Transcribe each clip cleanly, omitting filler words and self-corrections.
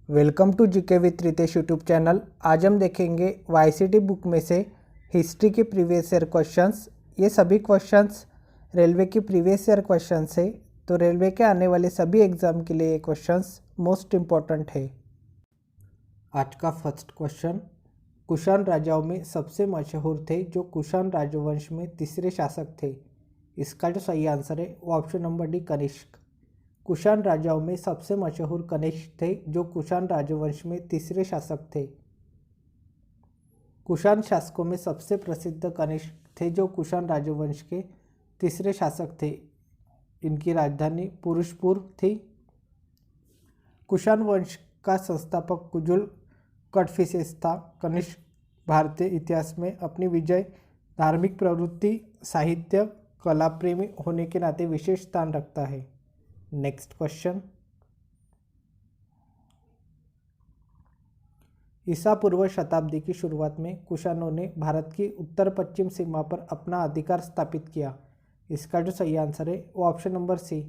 Welcome to GK with Ritesh YouTube channel. आज हम देखेंगे वाईसीटी बुक में से हिस्ट्री के प्रीवियस ईयर क्वेश्चंस। ये सभी क्वेश्चंस रेलवे के प्रीवियस ईयर क्वेश्चंस है, तो रेलवे के आने वाले सभी एग्जाम के लिए ये क्वेश्चंस मोस्ट इम्पॉर्टेंट है। आज का फर्स्ट क्वेश्चन, कुषाण राजाओं में सबसे मशहूर थे जो कुषाण राजवंश में तीसरे शासक थे। इसका जो सही आंसर है वो option number D Kanishka. Kushan राजाओं में सबसे मशहूर कनिष्क थे जो कुषाण राजवंश में तीसरे शासक थे। कुषाण शासकों में सबसे प्रसिद्ध कनिष्क थे जो कुषाण राजवंश के तीसरे शासक थे। इनकी राजधानी पुरुषपुर थी। कुषाण वंश का संस्थापक कुजुल कड़फिसेस था। कनिष्क भारतीय इतिहास में अपनी विजय, धार्मिक प्रवृत्ति, साहित्य, कला प्रेमी होने के नाते विशेष स्थान रखता है। नेक्स्ट क्वेश्चन, ईसा पूर्व शताब्दी की शुरुआत में कुषाणों ने भारत की उत्तर पश्चिम सीमा पर अपना अधिकार स्थापित किया। इसका जो सही आंसर है वो ऑप्शन नंबर सी।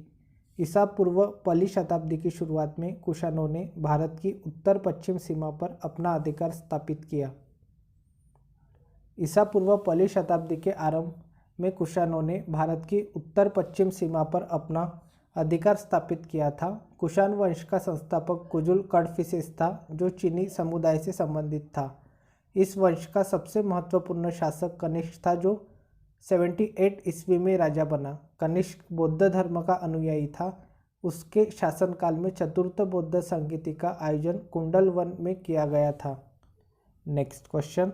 ईसा पूर्व पहली शताब्दी की शुरुआत में कुषाणों ने भारत की उत्तर पश्चिम सीमा पर अपना अधिकार स्थापित किया। ईसा पूर्व पहली शताब्दी के आरंभ में कुषाणों ने भारत की उत्तर पश्चिम सीमा पर अपना अधिकार स्थापित किया था। कुषाण वंश का संस्थापक कुजुल कड़फिसेस था जो चीनी समुदाय से संबंधित था। इस वंश का सबसे महत्वपूर्ण शासक कनिष्क था जो 78 ईस्वी में राजा बना। कनिष्क बौद्ध धर्म का अनुयायी था। उसके शासनकाल में चतुर्थ बौद्ध संगीति का आयोजन कुंडल वन में किया गया था। नेक्स्ट क्वेश्चन,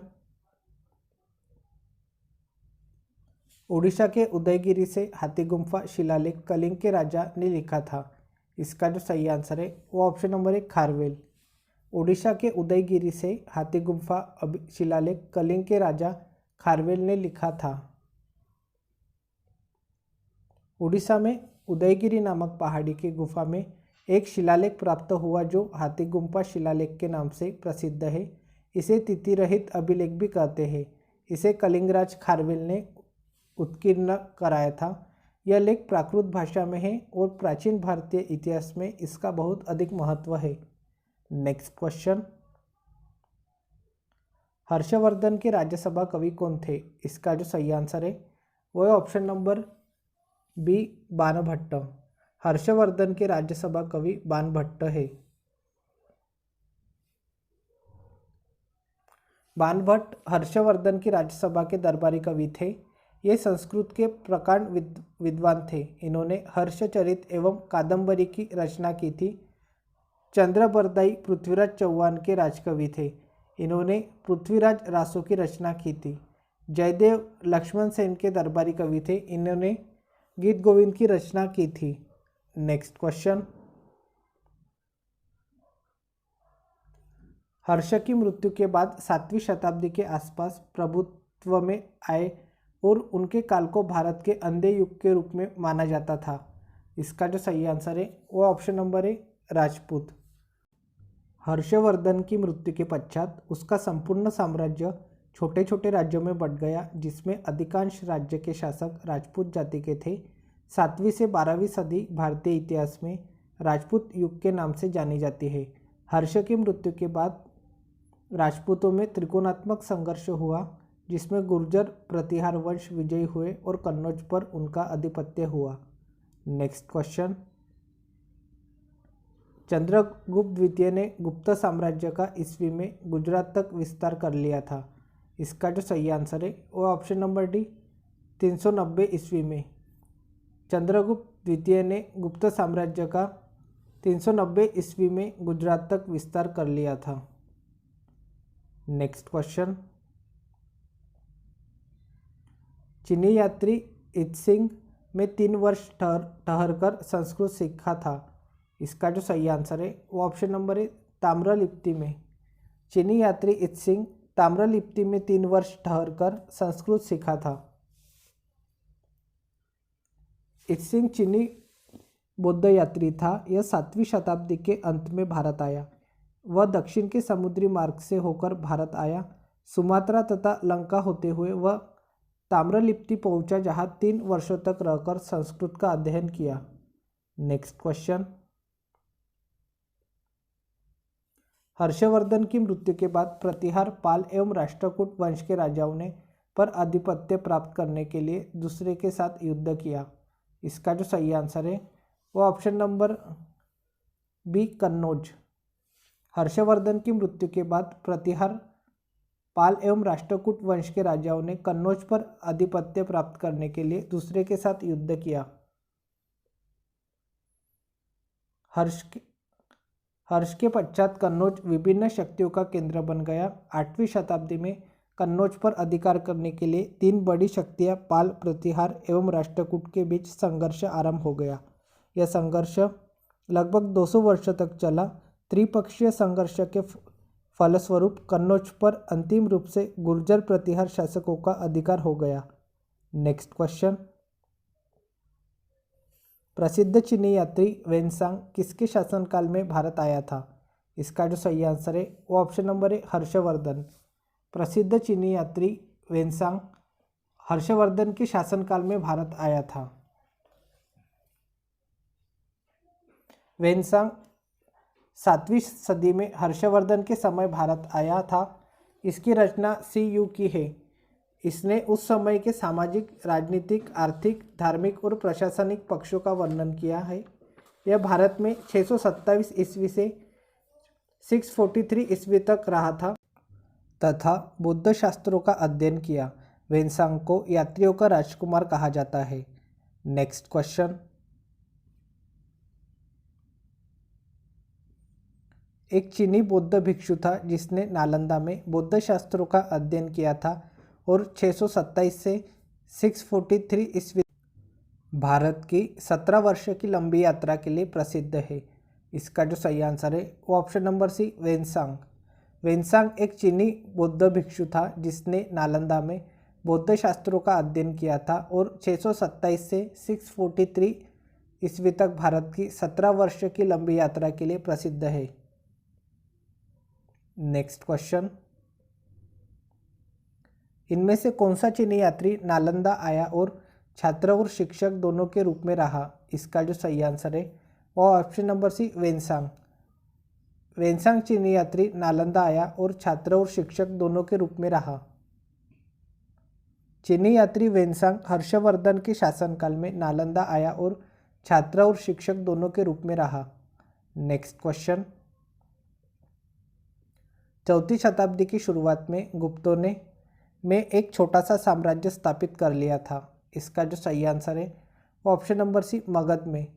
उड़ीसा के उदयगिरी से हाथीगुम्फा शिलालेख कलिंग के राजा ने लिखा था। इसका जो सही आंसर है वो ऑप्शन नंबर एक खारवेल। उड़ीसा के उदयगिरी से हाथीगुम्फा शिलालेख कलिंग के राजा खारवेल ने लिखा था। उड़ीसा में उदयगिरी नामक पहाड़ी की गुफा में एक शिलालेख प्राप्त हुआ जो हाथीगुम्फा शिलालेख के नाम से प्रसिद्ध है। इसे तिथि रहित अभिलेख भी कहते हैं। इसे कलिंगराज खारवेल ने उत्कीर्ण कराया था। यह लेख प्राकृत भाषा में है और प्राचीन भारतीय इतिहास में इसका बहुत अधिक महत्व है। नेक्स्ट क्वेश्चन, हर्षवर्धन के राज्यसभा कवि कौन थे? इसका जो सही आंसर है वो है option number B Banabhatta. Harshavardhana के राज्यसभा कवि बाणभट्ट है। बाणभट्ट हर्षवर्धन की राज्यसभा के दरबारी कवि थे। ये संस्कृत के प्रकांड विद्वान थे। इन्होंने हर्षचरित एवं कादंबरी की रचना की थी। चंद्रबरदाई पृथ्वीराज चौहान के राजकवि थे। इन्होंने पृथ्वीराज रासो की रचना की थी। जयदेव लक्ष्मण सेन के दरबारी कवि थे। इन्होंने गीत गोविंद की रचना की थी। नेक्स्ट क्वेश्चन, हर्ष की मृत्यु के बाद 7वीं शताब्दी के आसपास प्रभुत्व में आए और उनके काल को भारत के अंधे युग के रूप में माना जाता था। इसका जो सही आंसर है वो ऑप्शन नंबर है राजपूत। हर्षवर्धन की मृत्यु के पश्चात उसका संपूर्ण साम्राज्य छोटे छोटे राज्यों में बंट गया, जिसमें अधिकांश राज्य के शासक राजपूत जाति के थे। 7वीं से 12वीं सदी भारतीय इतिहास में राजपूत युग के नाम से जानी जाती है। हर्ष की मृत्यु के बाद राजपूतों में त्रिकोणात्मक संघर्ष हुआ, जिसमें गुर्जर प्रतिहार वंश विजयी हुए और कन्नौज पर उनका आधिपत्य हुआ। नेक्स्ट क्वेश्चन, चंद्रगुप्त द्वितीय ने गुप्त साम्राज्य का ईस्वी में गुजरात तक विस्तार कर लिया था। इसका जो सही आंसर है वो ऑप्शन नंबर डी 390 ईस्वी में। चंद्रगुप्त द्वितीय ने गुप्त साम्राज्य का 390 ईस्वी में गुजरात तक विस्तार कर लिया था। नेक्स्ट क्वेश्चन, चीनी यात्री इत्सिंग में 3 वर्ष ठहरकर संस्कृत सीखा था। इसका जो सही आंसर है वो ऑप्शन नंबर है ताम्रलिप्ति में। चीनी यात्री इत्सिंग ताम्रलिप्ति में 3 वर्ष ठहरकर संस्कृत सीखा था। इत्सिंग चीनी बौद्ध यात्री था। यह 7वीं शताब्दी के अंत में भारत आया। वह दक्षिण के समुद्री मार्ग से होकर भारत आया। सुमात्रा तथा लंका होते हुए वह ताम्रलिप्ति पहुंचा, जहां 3 वर्षों तक रहकर संस्कृत का अध्ययन किया। नेक्स्ट क्वेश्चन, हर्षवर्धन की मृत्यु के बाद प्रतिहार पाल एवं राष्ट्रकूट वंश के राजाओं ने पर आधिपत्य प्राप्त करने के लिए दूसरे के साथ युद्ध किया। इसका जो सही आंसर है वो option number B Kannauj. Harshavardhana की मृत्यु के बाद प्रतिहार पाल एवं राष्ट्रकूट वंश के राजाओं ने कन्नौज पर आधिपत्य प्राप्त करने के लिए दूसरे के साथ युद्ध किया। हर्ष के पश्चात कन्नौज विभिन्न शक्तियों का केंद्र बन गया। 8वीं शताब्दी में कन्नौज पर अधिकार करने के लिए तीन बड़ी शक्तियां पाल, प्रतिहार एवं राष्ट्रकूट के बीच संघर्ष आरंभ हो गया। यह संघर्ष लगभग 200 वर्ष तक चला। त्रिपक्षीय संघर्ष के फलस्वरूप कन्नौज पर अंतिम रूप से गुर्जर प्रतिहार शासकों का अधिकार हो गया। नेक्स्ट क्वेश्चन, प्रसिद्ध चीनी यात्री वेनसांग किसके शासनकाल में भारत आया था? इसका जो सही आंसर है वो ऑप्शन नंबर है हर्षवर्धन। प्रसिद्ध चीनी यात्री वेनसांग हर्षवर्धन के शासनकाल में भारत आया था। वेनसांग 7वीं सदी में हर्षवर्धन के समय भारत आया था। इसकी रचना CU की है। इसने उस समय के सामाजिक, राजनीतिक, आर्थिक, धार्मिक और प्रशासनिक पक्षों का वर्णन किया है। यह भारत में 627 ईस्वी से 643 ईस्वी तक रहा था तथा बौद्ध शास्त्रों का अध्ययन किया। वेनसांग को यात्रियों का राजकुमार कहा जाता है। नेक्स्ट क्वेश्चन, एक चीनी बौद्ध भिक्षु था जिसने नालंदा में बौद्ध शास्त्रों का अध्ययन किया था और 627 से 643 ईस्वी भारत की 17 वर्ष की लंबी यात्रा के लिए प्रसिद्ध है। इसका जो सही आंसर है वो option number C Xuanzang. Xuanzang एक चीनी बौद्ध भिक्षु था जिसने नालंदा में बौद्ध शास्त्रों का अध्ययन किया था और 627 से 643 ईस्वी तक भारत की 17 वर्ष की लंबी यात्रा के लिए प्रसिद्ध है। नेक्स्ट क्वेश्चन, इनमें से कौन सा चीनी यात्री नालंदा आया और छात्र और शिक्षक दोनों के रूप में रहा? इसका जो सही आंसर है वो option number C Xuanzang. Xuanzang चीनी यात्री नालंदा आया और छात्र और शिक्षक दोनों के रूप में रहा। चीनी यात्री वेनसांग हर्षवर्धन के शासनकाल में नालंदा आया और छात्र और शिक्षक दोनों के रूप में रहा। नेक्स्ट क्वेश्चन, 4वीं शताब्दी की शुरुआत में गुप्तों ने एक छोटा सा साम्राज्य स्थापित कर लिया था। इसका जो सही आंसर है वो ऑप्शन नंबर सी मगध में।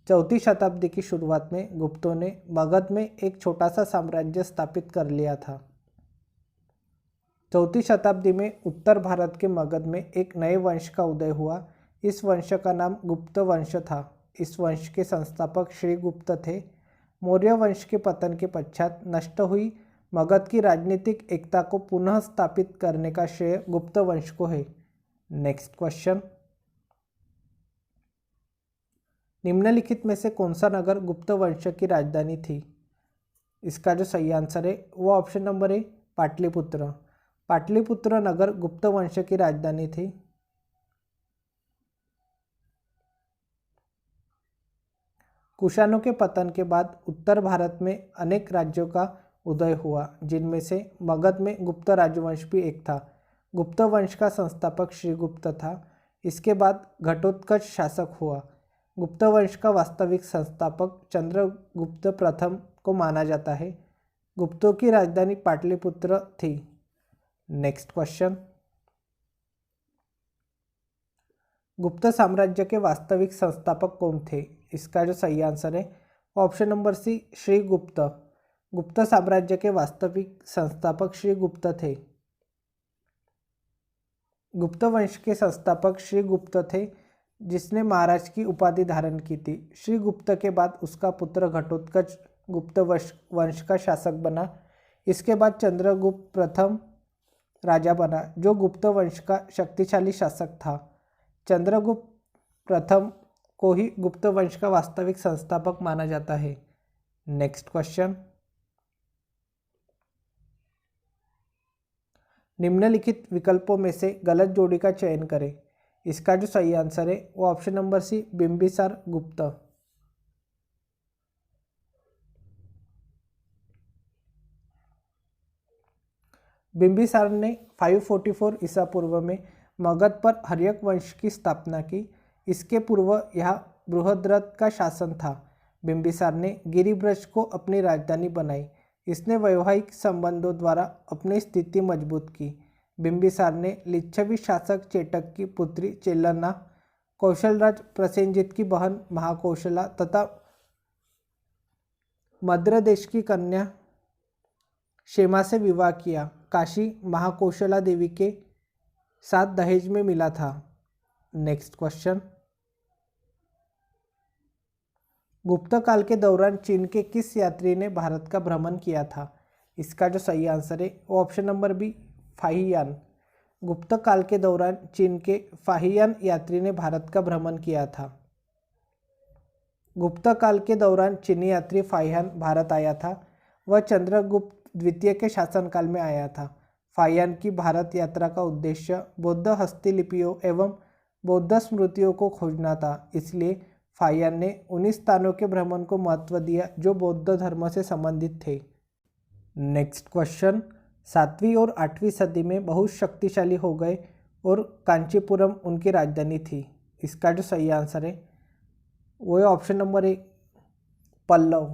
4वीं शताब्दी की शुरुआत में गुप्तों ने मगध में एक छोटा सा साम्राज्य स्थापित कर लिया था। 4वीं शताब्दी में उत्तर भारत के मगध में एक नए वंश का उदय हुआ। इस वंश का नाम गुप्त वंश था। इस वंश के संस्थापक श्रीगुप्त थे। मौर्य वंश के पतन के पश्चात नष्ट हुई मगध की राजनीतिक एकता को पुनः स्थापित करने का श्रेय गुप्त वंश को है। नेक्स्ट क्वेश्चन, निम्नलिखित में से कौन सा नगर गुप्त वंश की राजधानी थी? इसका जो सही आंसर है वो ऑप्शन नंबर है पाटलिपुत्र। पाटलिपुत्र नगर गुप्त वंश की राजधानी थी। कुषाणों के पतन के बाद उत्तर भारत में अनेक राज्यों का उदय हुआ, जिनमें से मगध में गुप्त राजवंश भी एक था। गुप्त वंश का संस्थापक श्रीगुप्त था। इसके बाद घटोत्कच शासक हुआ। गुप्त वंश का वास्तविक संस्थापक चंद्रगुप्त प्रथम को माना जाता है। गुप्तों की राजधानी पाटलिपुत्र थी। नेक्स्ट क्वेश्चन, गुप्त साम्राज्य के वास्तविक संस्थापक कौन थे? इसका जो सही आंसर है ऑप्शन नंबर सी श्रीगुप्त। गुप्त साम्राज्य के वास्तविक संस्थापक श्रीगुप्त थे। गुप्त वंश के संस्थापक श्रीगुप्त थे, जिसने महाराज की उपाधि धारण की थी। श्रीगुप्त के बाद उसका पुत्र घटोत्कच गुप्त वंश का शासक बना। इसके बाद चंद्रगुप्त प्रथम राजा बना, जो गुप्त वंश का शक्तिशाली शासक था। चंद्रगुप्त प्रथम को ही गुप्त वंश का वास्तविक संस्थापक माना जाता है। नेक्स्ट क्वेश्चन, निम्नलिखित विकल्पों में से गलत जोड़ी का चयन करें। इसका जो सही आंसर है वो ऑप्शन नंबर सी बिंबिसार गुप्त। बिंबिसार ने 544 ईसा पूर्व में मगध पर हर्यक वंश की स्थापना की। इसके पूर्व यह बृहद्रथ का शासन था। बिंबिसार ने गिरिब्रज को अपनी राजधानी बनाई। इसने वैवाहिक संबंधों द्वारा अपनी स्थिति मजबूत की। बिंबिसार ने लिच्छवी शासक चेटक की पुत्री चेलना, कौशलराज प्रसेनजित की बहन महाकौशला तथा मद्र देश की कन्या क्षेमा से विवाह किया। काशी महाकौशला देवी के साथ दहेज में मिला था। नेक्स्ट क्वेश्चन, गुप्त काल के दौरान चीन के किस यात्री ने भारत का भ्रमण किया था? इसका जो सही आंसर है वो ऑप्शन नंबर बी, फाहियान। गुप्त काल के दौरान चीन के फाहियान यात्री ने भारत का भ्रमण किया था। गुप्त काल के दौरान चीनी यात्री फाहियान भारत आया था। वह चंद्रगुप्त द्वितीय के शासनकाल में आया था। फाहियान की भारत यात्रा का उद्देश्य बौद्ध हस्तलिपियों एवं बौद्ध स्मृतियों को खोजना था। इसलिए फाहियान ने उन्हीं स्थानों के भ्रमण को महत्व दिया जो बौद्ध धर्म से संबंधित थे। नेक्स्ट क्वेश्चन, 7वीं और 8वीं सदी में बहुत शक्तिशाली हो गए और कांचीपुरम उनकी राजधानी थी। इसका जो सही आंसर है वो है option number A, Pallava.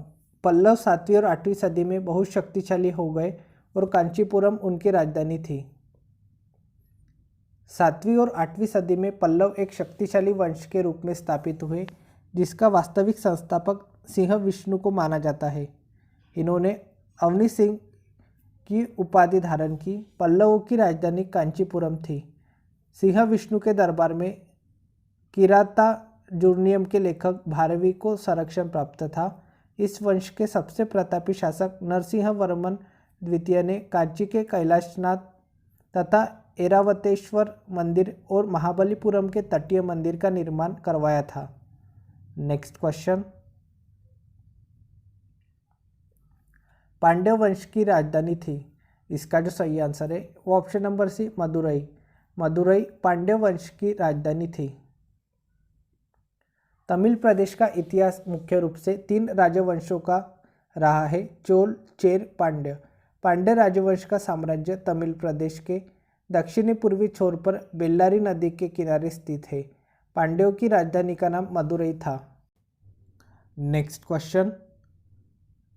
Pallava 7वीं और 8वीं सदी में बहुत शक्तिशाली हो गए और कांचीपुरम उनकी राजधानी थी। 7वीं और 8वीं सदी में पल्लव एक शक्तिशाली वंश के रूप में स्थापित हुए, जिसका वास्तविक संस्थापक सिंह विष्णु को माना जाता है। इन्होंने अवनी सिंह की उपाधि धारण की। पल्लवों की राजधानी कांचीपुरम थी। सिंह विष्णु के दरबार में किराता जुर्नियम के लेखक भारवी को संरक्षण प्राप्त था। इस वंश के सबसे प्रतापी शासक नरसिंह वर्मन द्वितीय ने कांची के कैलाशनाथ तथा ऐरावतेश्वर मंदिर और महाबलीपुरम के तटीय मंदिर का निर्माण करवाया था। नेक्स्ट क्वेश्चन, पांड्य वंश की राजधानी थी। इसका जो सही आंसर है वो option number C, Madurai. Madurai Pandya वंश की राजधानी थी। तमिल प्रदेश का इतिहास मुख्य रूप से 3 राजवंशों का रहा है, चोल, चेर, पांड्य। पांड्य राजवंश का साम्राज्य तमिल प्रदेश के दक्षिणी पूर्वी छोर पर बेल्लारी नदी के किनारे स्थित है। पांड्यों की राजधानी का नाम मदुरई था। नेक्स्ट क्वेश्चन,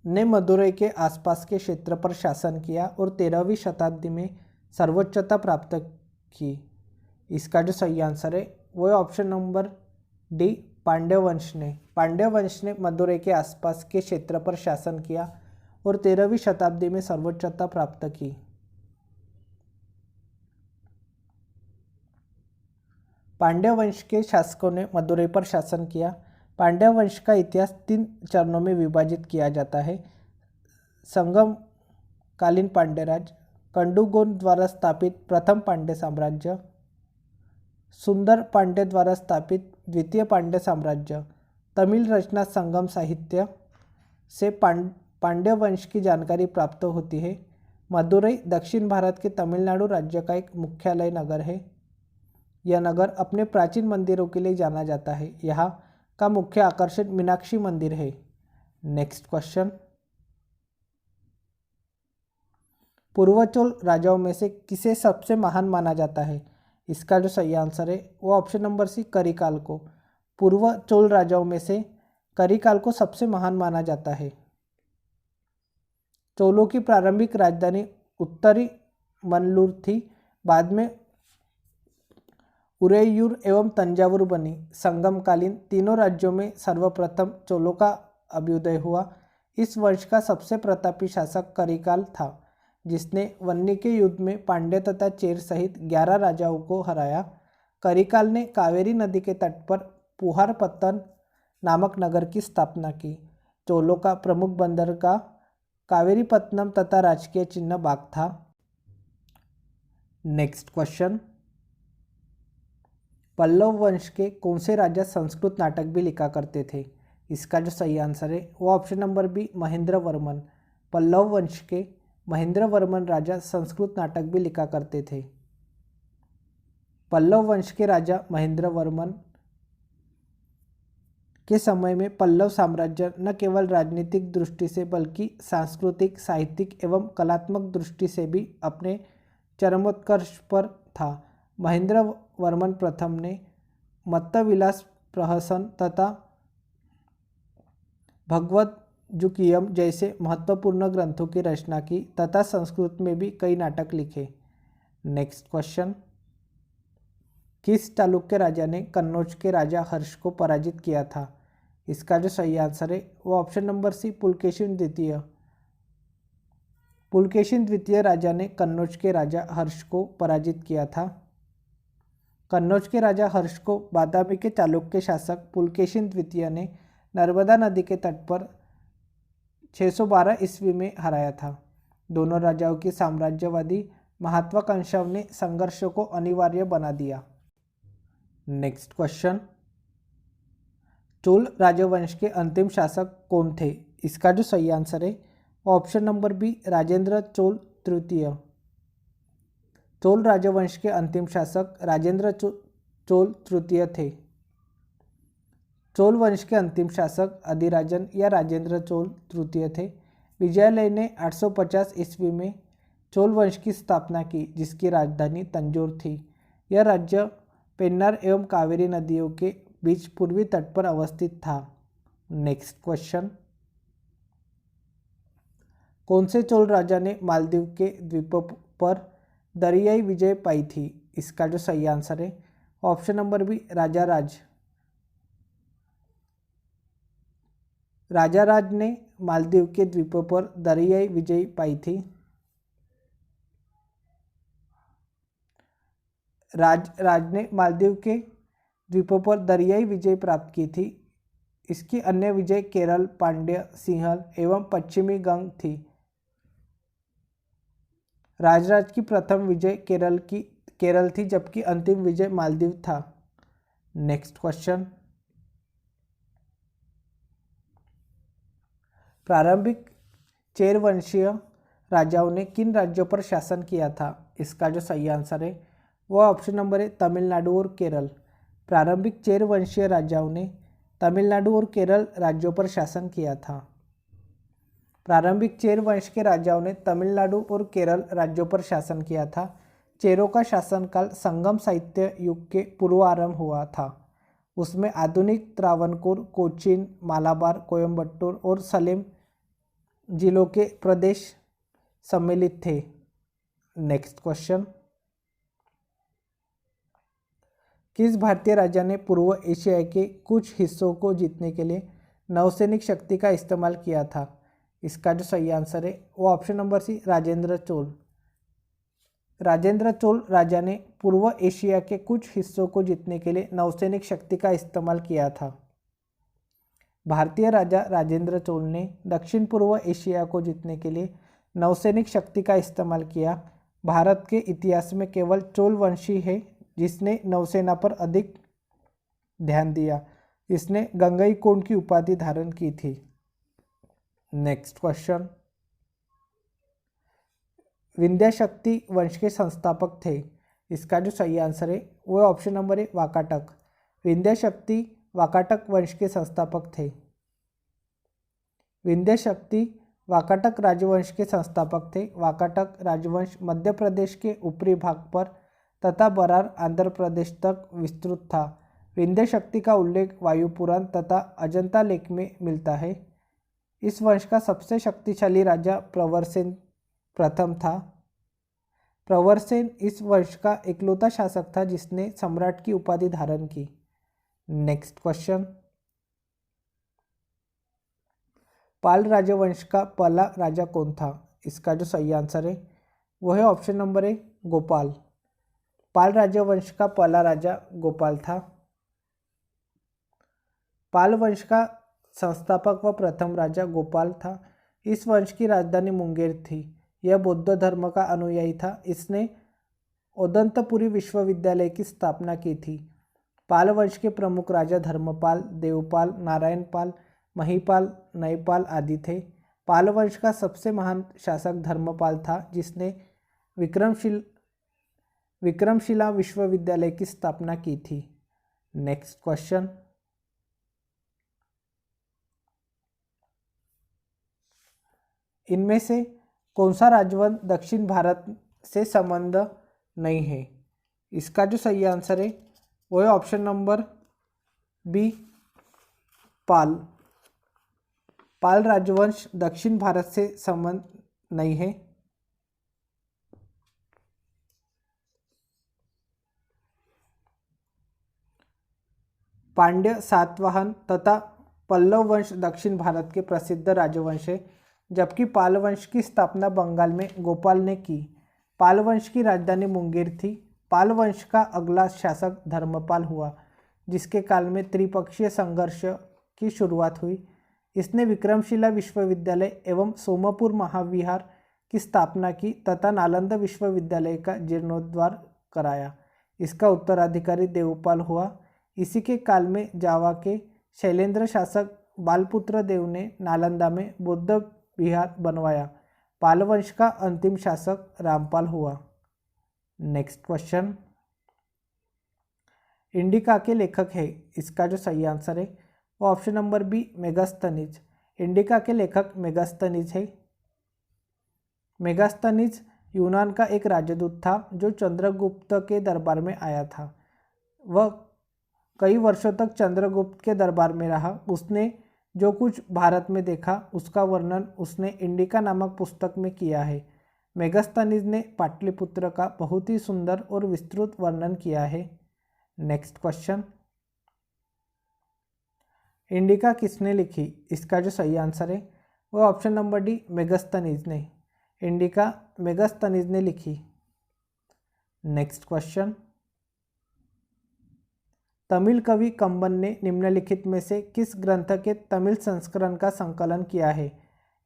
ने मदुरई के आसपास के क्षेत्र पर शासन किया और 13वीं शताब्दी में सर्वोच्चता प्राप्त की। इसका जो सही आंसर है वो है ऑप्शन नंबर डी, पांड्य वंश ने। पांड्य वंश ने मदुरई के आसपास के क्षेत्र पर शासन किया और 13वीं शताब्दी में सर्वोच्चता प्राप्त की। पांड्य वंश के शासकों ने मदुरई पर शासन किया। पांड्य वंश का इतिहास 3 चरणों में विभाजित किया जाता है। संगम कालीन पांड्यराज, कंडुगोन द्वारा स्थापित प्रथम पांड्य साम्राज्य, सुंदर पांड्य द्वारा स्थापित द्वितीय पांड्य साम्राज्य। तमिल रचना संगम साहित्य से पांड्य वंश की जानकारी प्राप्त होती है। मदुरई दक्षिण भारत के तमिलनाडु राज्य का एक मुख्यालय नगर है। यह नगर अपने प्राचीन मंदिरों के लिए जाना जाता है। यहाँ का मुख्य आकर्षण मीनाक्षी मंदिर है। नेक्स्ट क्वेश्चन, पूर्वचोल राजाओं में से किसे सबसे महान माना जाता है? इसका जो सही आंसर है वो ऑप्शन नंबर सी, करिकाल को। पूर्व चोल राजाओं में से करिकाल को सबसे महान माना जाता है। चोलों की प्रारंभिक राजधानी उत्तरी मनलूर थी, बाद में उरेयूर एवं तंजावुर बनी। संगमकालीन तीनों राज्यों में सर्वप्रथम चोलों का अभ्युदय हुआ। इस वंश का सबसे प्रतापी शासक करिकाल था, जिसने वन्नी के युद्ध में पांड्य तथा चेर सहित 11 राजाओं को हराया। करिकाल ने कावेरी नदी के तट पर पुहारपत्तन नामक नगर की स्थापना की। चोलों का प्रमुख बंदरगाह कावेरीपत्तनम तथा राजकीय चिन्ह बाग था। नेक्स्ट क्वेश्चन, पल्लव वंश के कौन से राजा संस्कृत नाटक भी लिखा करते थे? इसका जो सही आंसर है वो option number B, Mahendra Varman. Pallava वंश के महेंद्र वर्मन राजा संस्कृत नाटक भी लिखा करते थे। पल्लव वंश के राजा महेंद्र वर्मन के समय में पल्लव साम्राज्य न केवल राजनीतिक दृष्टि से बल्कि सांस्कृतिक, साहित्यिक एवं कलात्मक दृष्टि से भी अपने चरमोत्कर्ष पर था। महेंद्र वर्मन प्रथम ने मत्तविलास प्रहसन तथा भगवत जुकियम जैसे महत्वपूर्ण ग्रंथों की रचना की तथा संस्कृत में भी कई नाटक लिखे। नेक्स्ट क्वेश्चन, किस चालुक्य राजा ने कन्नौज के राजा हर्ष को पराजित किया था? इसका जो सही आंसर है वो ऑप्शन नंबर सी, पुलकेशिन द्वितीय। पुलकेशिन द्वितीय राजा ने कन्नौज के राजा हर्ष को पराजित किया था। कन्नौज के राजा हर्ष को बादामी के चालुक्य शासक पुलकेशिन द्वितीय ने नर्मदा नदी के तट पर 612 ईस्वी में हराया था। दोनों राजाओं की साम्राज्यवादी महत्वाकांक्षाओं ने संघर्ष को अनिवार्य बना दिया। नेक्स्ट क्वेश्चन, चोल राजवंश के अंतिम शासक कौन थे? इसका जो सही आंसर है option number B, Rajendra Chola तृतीय। चोल राजवंश के अंतिम शासक राजेंद्र चोल तृतीय थे। चोल वंश के अंतिम शासक अधिराजन या राजेंद्र चोल तृतीय थे। विजयालय ने 850 ईस्वी में चोल वंश की स्थापना की, जिसकी राजधानी तंजौर थी। यह राज्य पेन्नार एवं कावेरी नदियों के बीच पूर्वी तट पर अवस्थित था। नेक्स्ट क्वेश्चन, कौन से चोल राजा ने मालदीव के द्वीपों पर दरियाई विजय पाई थी? इसका जो सही आंसर है ऑप्शन नंबर बी, राजा राज। राजा राज ने मालदीव के द्वीपों पर दरियाई विजय पाई थी। राज ने मालदीव के द्वीपों पर दरियाई विजय प्राप्त की थी। इसकी अन्य विजय केरल, पांड्य, सिंहल एवं पश्चिमी गंग थी। राजराज की प्रथम विजय केरल थी, जबकि अंतिम विजय मालदीव था। नेक्स्ट क्वेश्चन, प्रारंभिक चेर वंशीय राजाओं ने किन राज्यों पर शासन किया था? इसका जो सही आंसर है वह ऑप्शन नंबर है, तमिलनाडु और केरल। प्रारंभिक चेर वंशीय राजाओं ने तमिलनाडु और केरल राज्यों पर शासन किया था। प्रारंभिक चेर वंश के राजाओं ने तमिलनाडु और केरल राज्यों पर शासन किया था। चेरों का शासनकाल संगम साहित्य युग के पूर्वारंभ हुआ था। उसमें आधुनिक त्रावणकोर, कोचीन, मालाबार, कोयम्बटूर और सलेम जिलों के प्रदेश सम्मिलित थे। नेक्स्ट क्वेश्चन, किस भारतीय राजा ने पूर्व एशिया के कुछ हिस्सों को जीतने के लिए नौसैनिक शक्ति का इस्तेमाल किया था? इसका जो सही आंसर है वो option number C, Rajendra Chola. Rajendra Chola राजा ने पूर्व एशिया के कुछ हिस्सों को जीतने के लिए नौसैनिक शक्ति का इस्तेमाल किया था। भारतीय राजा राजेंद्र चोल ने दक्षिण पूर्व एशिया को जीतने के लिए नौसैनिक शक्ति का इस्तेमाल किया। भारत के इतिहास में केवल चोल वंशी है जिसने नौसेना पर अधिक ध्यान दिया। इसने गंगईकोंड की उपाधि धारण की थी। नेक्स्ट क्वेश्चन, विंध्य शक्ति वंश के संस्थापक थे। इसका जो सही आंसर है वो ऑप्शन नंबर है, वाकाटक। विंध्य शक्ति वाकाटक वंश के संस्थापक थे। विंध्य शक्ति वाकाटक राजवंश के संस्थापक थे। वाकाटक राजवंश मध्य प्रदेश के ऊपरी भाग पर तथा बरार आंध्र प्रदेश तक विस्तृत था। विंध्य शक्ति का उल्लेख वायु पुराण तथा अजंता लेख में मिलता है। इस वंश का सबसे शक्तिशाली राजा प्रवरसेन प्रथम था। प्रवरसेन इस वंश का इकलौता शासक था जिसने सम्राट की उपाधि धारण की। नेक्स्ट क्वेश्चन, पाल राजवंश का पहला राजा कौन था? इसका जो सही आंसर है वो है ऑप्शन नंबर है, गोपाल। पाल राजवंश का पहला राजा गोपाल था। पाल वंश का संस्थापक व प्रथम राजा गोपाल था। इस वंश की राजधानी मुंगेर थी। यह बौद्ध धर्म का अनुयायी था। इसने ओदंतपुरी विश्वविद्यालय की स्थापना की थी। पाल वंश के प्रमुख राजा धर्मपाल, देवपाल, नारायणपाल, महिपाल, नयपाल आदि थे। पाल वंश का सबसे महान शासक धर्मपाल था जिसने विक्रमशिला विश्वविद्यालय की स्थापना की थी। नेक्स्ट क्वेश्चन, इनमें से कौन सा राजवंश दक्षिण भारत से संबंध नहीं है? इसका जो सही आंसर है वो है ऑप्शन नंबर बी, पाल। पाल राजवंश दक्षिण भारत से संबंध नहीं है। पांड्य, सातवाहन तथा पल्लव वंश दक्षिण भारत के प्रसिद्ध राजवंश है, जबकि पाल वंश की स्थापना बंगाल में गोपाल ने की। पाल वंश की राजधानी मुंगेर थी। पाल वंश का अगला शासक धर्मपाल हुआ, जिसके काल में त्रिपक्षीय संघर्ष की शुरुआत हुई। इसने विक्रमशिला विश्वविद्यालय एवं सोमपुर महाविहार की स्थापना की तथा नालंदा विश्वविद्यालय का जीर्णोद्धार कराया। इसका उत्तराधिकारी देवपाल हुआ। इसी के काल में जावा के शैलेंद्र शासक बालपुत्र देव ने नालंदा में बौद्ध विहार बनवाया। पाल वंश का अंतिम शासक रामपाल हुआ। नेक्स्ट क्वेश्चन, इंडिका के लेखक है। इसका जो सही आंसर है वो option number B, Megasthenes. Indica के लेखक मेगास्थनीज है। मेगास्थनीज यूनान का एक राजदूत था जो चंद्रगुप्त के दरबार में आया था। वह कई वर्षों तक चंद्रगुप्त के दरबार में रहा। उसने जो कुछ भारत में देखा उसका वर्णन उसने इंडिका नामक पुस्तक में किया है। मेगास्थनीज ने पाटलिपुत्र का बहुत ही सुंदर और विस्तृत वर्णन किया है। नेक्स्ट क्वेश्चन, इंडिका किसने लिखी? इसका जो सही आंसर है वो ऑप्शन नंबर डी, मेगास्थनीज ने। इंडिका मेगास्थनीज ने लिखी। नेक्स्ट क्वेश्चन, तमिल कवि कंबन ने निम्नलिखित में से किस ग्रंथ के तमिल संस्करण का संकलन किया है?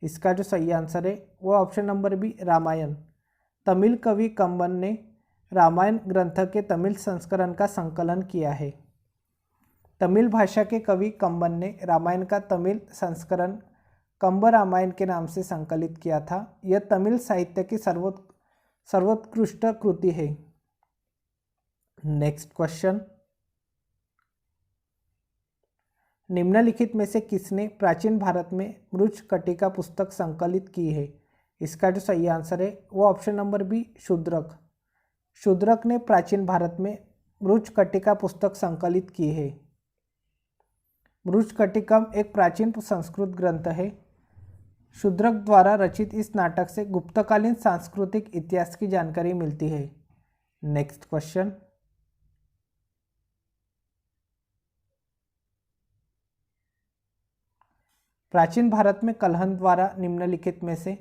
इसका जो सही आंसर है वो option number B, Ramayana. Tamil कवि कंबन ने रामायण ग्रंथ के तमिल संस्करण का संकलन किया है। तमिल भाषा के कवि कंबन ने रामायण का तमिल संस्करण कंब रामायण के नाम से संकलित किया था। यह तमिल साहित्य की सर्वोत्कृष्ट कृति है। नेक्स्ट क्वेश्चन, निम्नलिखित में से किसने प्राचीन भारत में मृच्छकटिका पुस्तक संकलित की है? इसका जो सही आंसर है वो option number B, Shudraka. Shudraka ने प्राचीन भारत में मृच्छकटिका पुस्तक संकलित की है। मृच्छकटिकम एक प्राचीन संस्कृत ग्रंथ है। शूद्रक द्वारा रचित इस नाटक से गुप्तकालीन सांस्कृतिक इतिहास की जानकारी मिलती है। नेक्स्ट क्वेश्चन, प्राचीन भारत में कल्हण द्वारा निम्नलिखित में से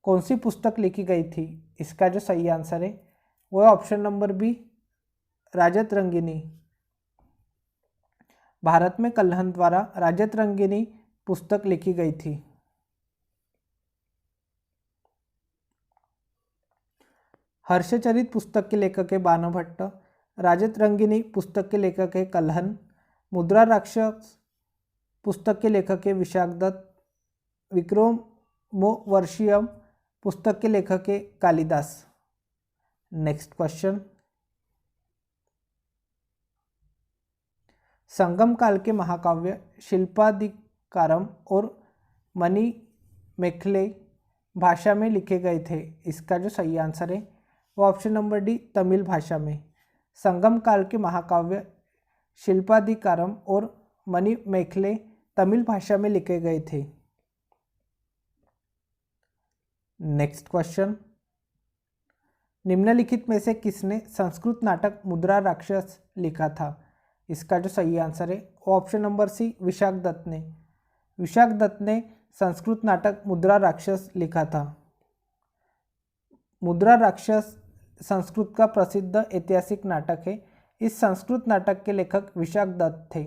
कौन सी पुस्तक लिखी गई थी? इसका जो सही आंसर है वो है option number B, Rajatarangini. Bharat में कल्हण द्वारा राजतरंगिनी पुस्तक लिखी गई थी। हर्षचरित पुस्तक के लेखक है बाणभट्ट। राजतरंगिनी पुस्तक के लेखक है कल्हण। मुद्रा राक्षस पुस्तक के लेखक है विशाखदत्त। विक्रमोर्वशीयम पुस्तक के लेखक है कालिदास। नेक्स्ट क्वेश्चन, संगम काल के महाकाव्य शिल्पाधिकारम और मणिमेखले भाषा में लिखे गए थे। इसका जो सही आंसर है वो ऑप्शन नंबर डी, तमिल भाषा में। संगम काल के महाकाव्य शिल्पाधिकारम और मणिमेखले तमिल भाषा में लिखे गए थे। नेक्स्ट क्वेश्चन, निम्नलिखित में से किसने संस्कृत नाटक मुद्रा राक्षस लिखा था? इसका जो सही आंसर है वो ऑप्शन नंबर सी, विशाखदत्त ने। विशाखदत्त ने संस्कृत नाटक मुद्रा राक्षस लिखा था। मुद्रा राक्षस संस्कृत का प्रसिद्ध ऐतिहासिक नाटक है। इस संस्कृत नाटक के लेखक विशाखदत्त थे।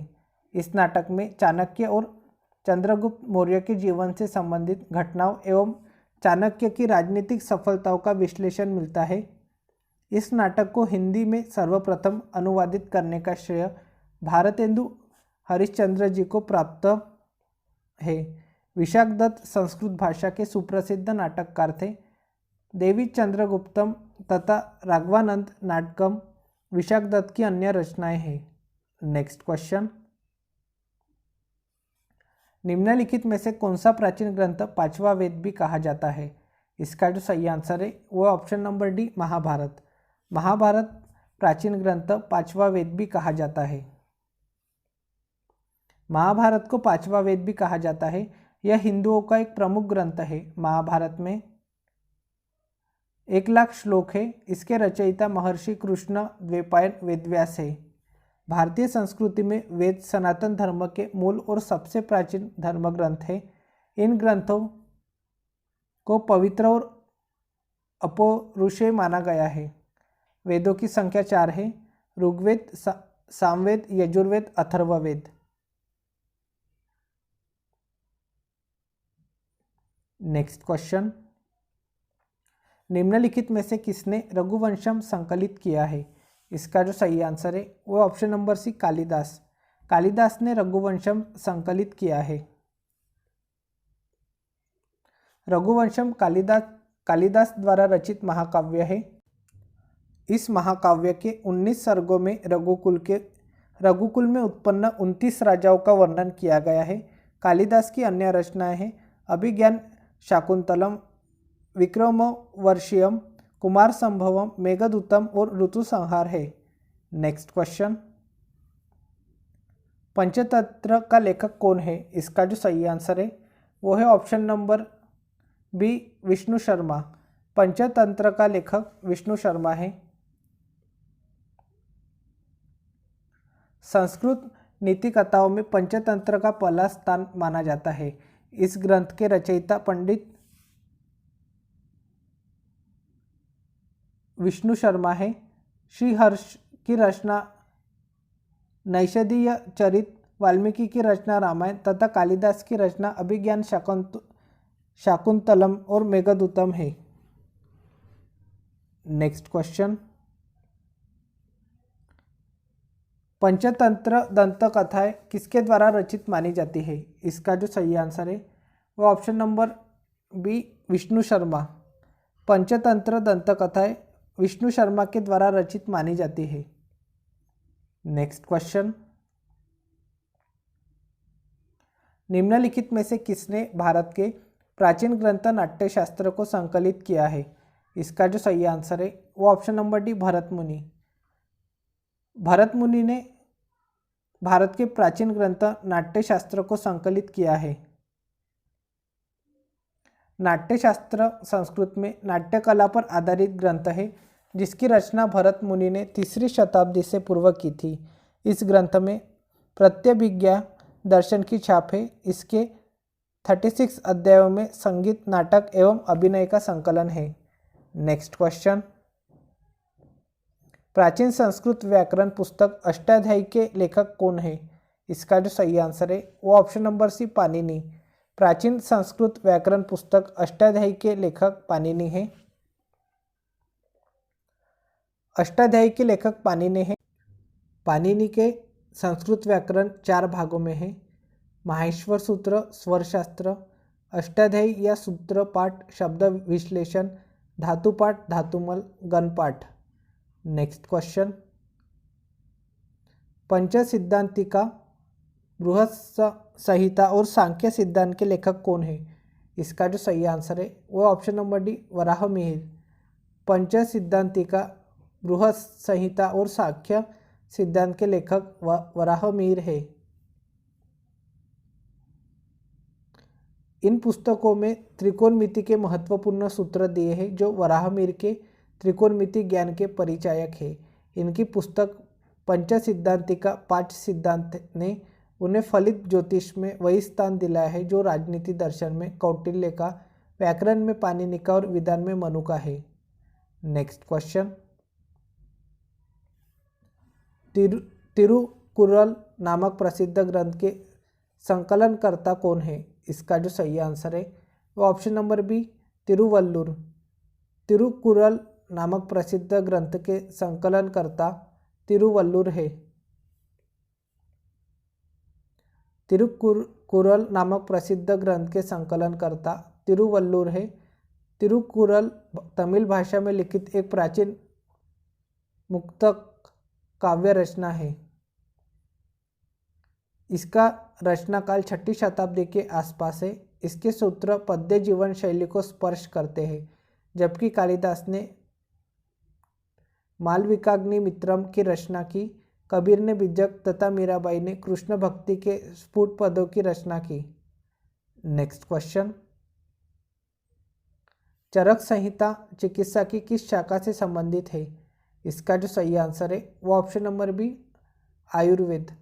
इस नाटक में चाणक्य और चंद्रगुप्त मौर्य के जीवन से संबंधित घटनाओं एवं चाणक्य की राजनीतिक सफलताओं का विश्लेषण मिलता है। इस नाटक को हिंदी में सर्वप्रथम अनुवादित करने का श्रेय भारतेंदु हरिश्चंद्र जी को प्राप्त है। विशाखदत्त संस्कृत भाषा के सुप्रसिद्ध नाटककार थे। देवी चंद्रगुप्तम तथा राघवानंद नाटकम विशाखदत्त की अन्य रचनाएं हैं। नेक्स्ट क्वेश्चन, निम्नलिखित में से कौन सा प्राचीन ग्रंथ पांचवा वेद भी कहा जाता है? इसका जो सही आंसर है वो option number D Mahabharata. Mahabharata प्राचीन ग्रंथ पांचवा वेद भी कहा जाता है। महाभारत को पांचवा वेद भी कहा जाता है। यह हिंदुओं का एक प्रमुख ग्रंथ है। महाभारत में 1,00,000 श्लोक है। इसके रचयिता महर्षि कृष्ण द्वैपायन वेदव्यास है। भारतीय संस्कृति में वेद सनातन धर्म के मूल और सबसे प्राचीन धर्म ग्रंथ है। इन ग्रंथों को पवित्र और अपौरुषेय माना गया है। वेदों की संख्या 4 है। ऋग्वेद, सामवेद, यजुर्वेद, अथर्ववेद। नेक्स्ट क्वेश्चन, निम्नलिखित में से किसने रघुवंशम संकलित किया है? इसका जो सही आंसर है वो option number C Kalidasa. Kalidasa ने रघुवंशम संकलित किया है। रघुवंशम कालिदास द्वारा रचित महाकाव्य है। इस महाकाव्य के 19 सर्गों में रघुकुल में उत्पन्न 29 राजाओं का वर्णन किया गया है। कालिदास की अन्य रचनाएं हैं अभिज्ञान शाकुंतलम, विक्रमोर्वशीयम, कुमार संभवम, मेघदूतम और ऋतुसंहार है। नेक्स्ट क्वेश्चन, पंचतंत्र का लेखक कौन है? इसका जो सही आंसर है वो है option number B Vishnu Sharma. Panchatantra का लेखक विष्णु शर्मा है। संस्कृत नीति कथाओं में पंचतंत्र का पहला स्थान माना जाता है। इस ग्रंथ के रचयिता पंडित विष्णु शर्मा है। श्रीहर्ष की रचना नैषधीय चरित, वाल्मीकि की रचना रामायण तथा कालिदास की रचना अभिज्ञान शाकुंतलम और मेघदूतम है। नेक्स्ट क्वेश्चन, पंचतंत्र दंतकथाएं किसके द्वारा रचित मानी जाती है? इसका जो सही आंसर है वो option number B Vishnu Sharma. Panchatantra दंतकथाएं विष्णु शर्मा के द्वारा रचित मानी जाती है। नेक्स्ट क्वेश्चन, निम्नलिखित में से किसने भारत के प्राचीन ग्रंथ नाट्यशास्त्र को संकलित किया है? इसका जो सही आंसर है वो ऑप्शन नंबर डी भरत मुनि। भरत मुनि ने भारत के प्राचीन ग्रंथ नाट्यशास्त्र को संकलित किया है। नाट्यशास्त्र संस्कृत में नाट्यकला पर आधारित ग्रंथ है जिसकी रचना भरत मुनि ने 3री शताब्दी से पूर्व की थी। इस ग्रंथ में प्रत्यभिज्ञा दर्शन की छाप है। इसके 36 अध्यायों में संगीत, नाटक एवं अभिनय का संकलन है। नेक्स्ट क्वेश्चन, प्राचीन संस्कृत व्याकरण पुस्तक अष्टाध्यायी के लेखक कौन है? इसका जो सही आंसर है वो ऑप्शन नंबर सी पाणिनि। प्राचीन संस्कृत व्याकरण पुस्तक अष्टाध्यायी के लेखक पाणिनि है। अष्टाध्यायी के लेखक पाणिनि है। पाणिनि के संस्कृत व्याकरण 4 भागों में है। माहेश्वर सूत्र, स्वर शास्त्र, अष्टाध्यायी या सूत्र पाठ, शब्द विश्लेषण, धातु पाठ, धातुमल, गण पाठ। नेक्स्ट क्वेश्चन, पंच सिद्धांतिका, बृहत संहिता और सांख्य सिद्धांत के लेखक कौन है? इसका जो सही आंसर है वो ऑप्शन नंबर डी वराहमिहिर। पंच सिद्धांतिका, बृहत संहिता और सांख्य सिद्धांत के लेखक वराहमिहिर है। इन पुस्तकों में त्रिकोणमिति के महत्वपूर्ण सूत्र दिए हैं जो वराहमिहिर के त्रिकोणमिति ज्ञान के परिचायक है। इनकी पुस्तक पंच सिद्धांतिका पांच सिद्धांत ने उन्हें फलित ज्योतिष में वही स्थान दिलाया है जो राजनीति दर्शन में कौटिल्य का, व्याकरण में पाणिनि का और विधान में मनु का है। नेक्स्ट क्वेश्चन, तिरुकुरल नामक प्रसिद्ध ग्रंथ के संकलनकर्ता कौन है? इसका जो सही आंसर है वो option number B Tiruvallur. Thirukkural नामक प्रसिद्ध ग्रंथ के संकलनकर्ता तिरुवल्लुर है। तिरुकुरल नामक प्रसिद्ध ग्रंथ के संकलनकर्ता तिरुवल्लुर है। तिरुकुरल तमिल भाषा में लिखित एक प्राचीन मुक्तक काव्य रचना है। इसका रचनाकाल 6ठी शताब्दी के आसपास है। इसके सूत्र पद्य जीवन शैली को स्पर्श करते हैं, जबकि कालिदास ने मालविकाग्निमित्रम की रचना की। कबीर ने बिजक तथा मीराबाई ने कृष्ण भक्ति के स्फुट पदों की रचना की। नेक्स्ट क्वेश्चन, चरक संहिता चिकित्सा की किस शाखा से संबंधित है? इसका जो सही आंसर है वो ऑप्शन नंबर बी, आयुर्वेद।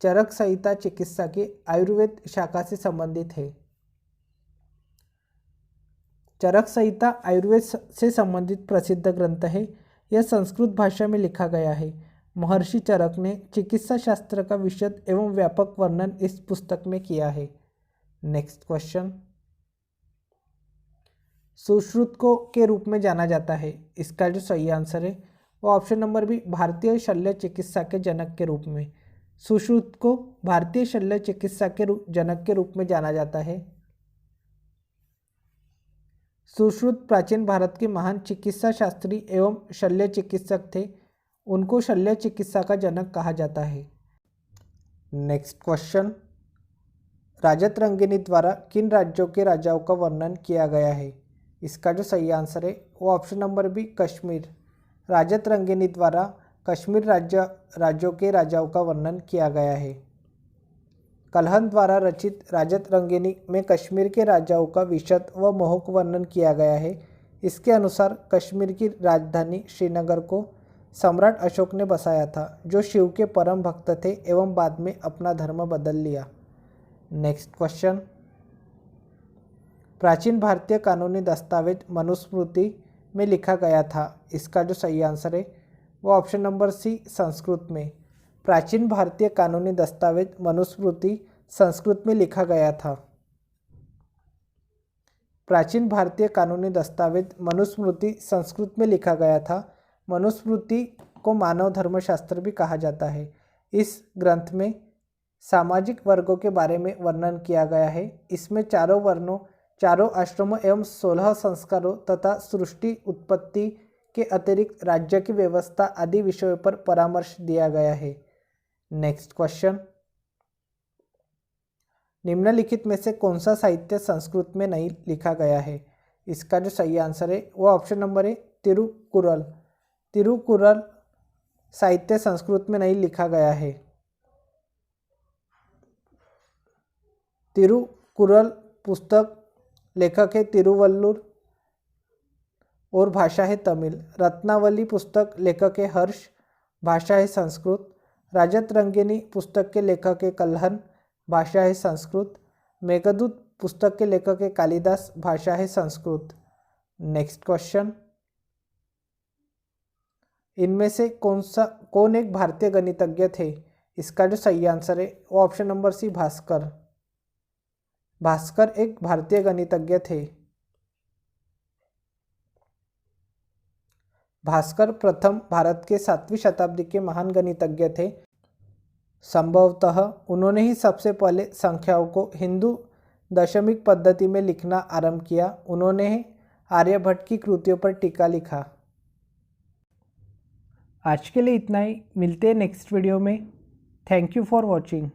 चरक संहिता चिकित्सा की आयुर्वेद शाखा से संबंधित है। चरक संहिता आयुर्वेद से संबंधित प्रसिद्ध ग्रंथ है। यह संस्कृत भाषा में लिखा गया है। महर्षि चरक ने चिकित्सा शास्त्र का विशद एवं व्यापक वर्णन इस पुस्तक में किया है। नेक्स्ट क्वेश्चन, सुश्रुत को के रूप में जाना जाता है। इसका जो सही आंसर है वो ऑप्शन नंबर बी, भारतीय शल्य चिकित्सा के जनक के रूप में। सुश्रुत को भारतीय शल्य चिकित्सा के जनक के रूप में जाना जाता है। सुश्रुत प्राचीन भारत के महान चिकित्सा शास्त्री एवं शल्य चिकित्सक थे। उनको शल्य चिकित्सा का जनक कहा जाता है। नेक्स्ट क्वेश्चन, राजतरंगिणी द्वारा किन राज्यों के राजाओं का वर्णन किया गया है? इसका जो सही आंसर है वो option number B, Kashmir. Rajatarangini द्वारा कश्मीर राज्यों के राजाओं का वर्णन किया गया है। कल्हन द्वारा रचित राजतरंगिणी में कश्मीर के राजाओं का विशद व मोहक वर्णन किया गया है। इसके अनुसार कश्मीर की राजधानी श्रीनगर को सम्राट अशोक ने बसाया था, जो शिव के परम भक्त थे एवं बाद में अपना धर्म बदल लिया। नेक्स्ट क्वेश्चन, प्राचीन भारतीय कानूनी दस्तावेज मनुस्मृति में लिखा गया था। इसका जो सही आंसर है वो ऑप्शन नंबर सी, संस्कृत में। प्राचीन भारतीय कानूनी दस्तावेज मनुस्मृति संस्कृत में लिखा गया था। प्राचीन भारतीय कानूनी दस्तावेज मनुस्मृति संस्कृत में लिखा गया था। मनुस्मृति को मानव धर्मशास्त्र भी कहा जाता है। इस ग्रंथ में सामाजिक वर्गों के बारे में वर्णन किया गया है। इसमें चारों वर्णों, चारों आश्रमों एवं 16 संस्कारों तथा सृष्टि उत्पत्ति के अतिरिक्त राज्य की व्यवस्था आदि विषयों पर परामर्श दिया गया है। नेक्स्ट क्वेश्चन, निम्नलिखित में से कौन सा साहित्य संस्कृत में नहीं लिखा गया है? इसका जो सही आंसर है वो ऑप्शन नंबर है, तिरुकुरल। तिरुकुरल साहित्य संस्कृत में नहीं लिखा गया है। तिरुकुरल पुस्तक लेखक है तिरुवल्लुर और भाषा है तमिल। रत्नावली पुस्तक लेखक है हर्ष, भाषा है संस्कृत। राजतरंगिणी पुस्तक के लेखक है कल्हन, भाषा है संस्कृत। मेघदूत पुस्तक के लेखक है कालिदास, भाषा है संस्कृत। नेक्स्ट क्वेश्चन, इनमें से कौन एक भारतीय गणितज्ञ थे? इसका जो सही आंसर है वो option number C, Bhaskara. Bhaskara एक भारतीय गणितज्ञ थे। भास्कर प्रथम भारत के 7वीं शताब्दी के महान गणितज्ञ थे। संभवतः उन्होंने ही सबसे पहले संख्याओं को हिंदू दशमिक पद्धति में लिखना आरंभ किया। उन्होंने आर्यभट्ट की कृतियों पर टीका लिखा। आज के लिए इतना ही, मिलते हैं नेक्स्ट वीडियो में। Thank you for watching.